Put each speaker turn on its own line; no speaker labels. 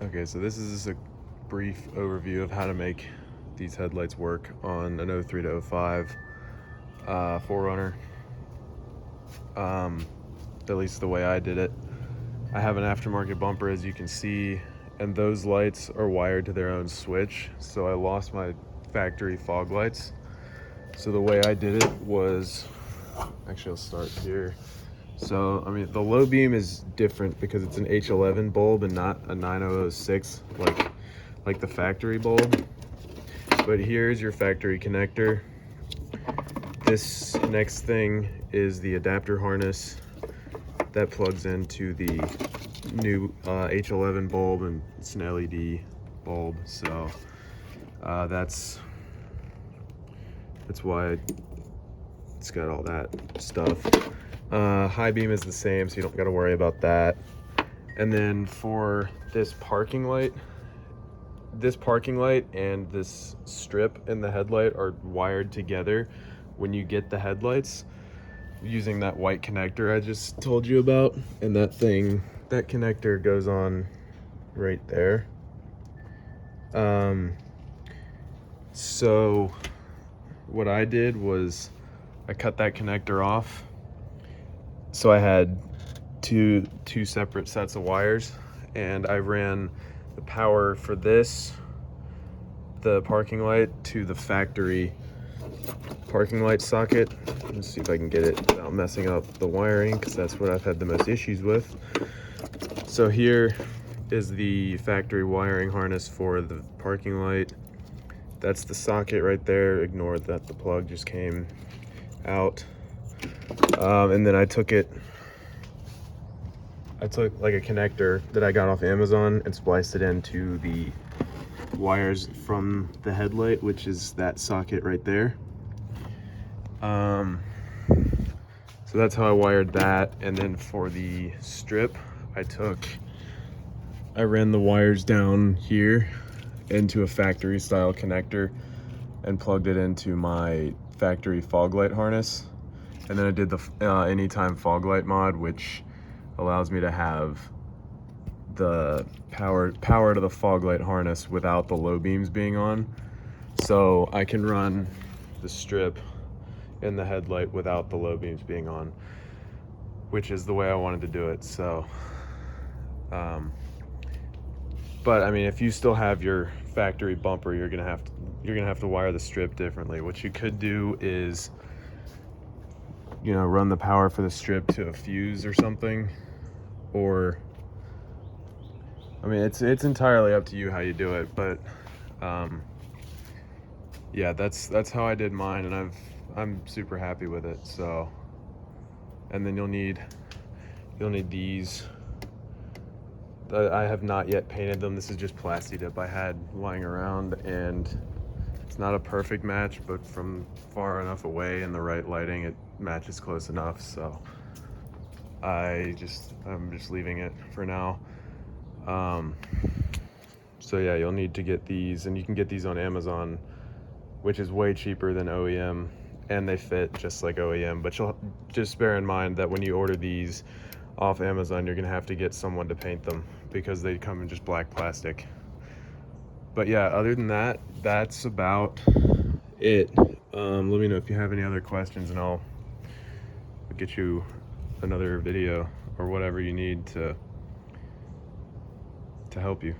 Okay, so this is just a brief overview of how to make these headlights work on an 03 to 05 4Runner. At least the way I did it. I have an aftermarket bumper, as you can see, and those lights are wired to their own switch, so I lost my factory fog lights. So the way I did it was, actually I'll start here. So, I mean, the low beam is different because it's an H11 bulb and not a 9006 like the factory bulb. But here's your factory connector. This next thing is the adapter harness that plugs into the new H11 bulb, and it's an LED bulb. So that's why it's got all that stuff. High beam is the same, so you don't got to worry about that. And then for this parking light and this strip in the headlight are wired together when you get the headlights using that white connector I just told you about. And that connector goes on right there. So what I did was I cut that connector off. So I had two separate sets of wires, and I ran the power for the parking light, to the factory parking light socket. Let's see if I can get it without messing up the wiring, because that's what I've had the most issues with. So here is the factory wiring harness for the parking light. That's the socket right there. Ignore that the plug just came out. And then I took like a connector that I got off Amazon and spliced it into the wires from the headlight, which is that socket right there. So that's how I wired that. And then for the strip, I ran the wires down here into a factory style connector and plugged it into my factory fog light harness. And then I did the anytime fog light mod, which allows me to have the power to the fog light harness without the low beams being on. So I can run the strip in the headlight without the low beams being on, which is the way I wanted to do it. So, but I mean, if you still have your factory bumper, you're gonna have to wire the strip differently. What you could do is, you know, run the power for the strip to a fuse or something, or I mean, it's entirely up to you how you do it. But yeah, that's how I did mine, and I'm super happy with it. So, and then you'll need these. I have not yet painted them. This is just Plasti Dip I had lying around, and it's not a perfect match, but from far enough away in the right lighting, it matches close enough. So I'm just leaving it for now. So yeah, you'll need to get these, and you can get these on Amazon, which is way cheaper than OEM, and they fit just like OEM. But you'll just bear in mind that when you order these off Amazon, you're gonna have to get someone to paint them because they come in just black plastic. But yeah, other than that, that's about it. Let me know if you have any other questions, and I'll get you another video or whatever you need to help you.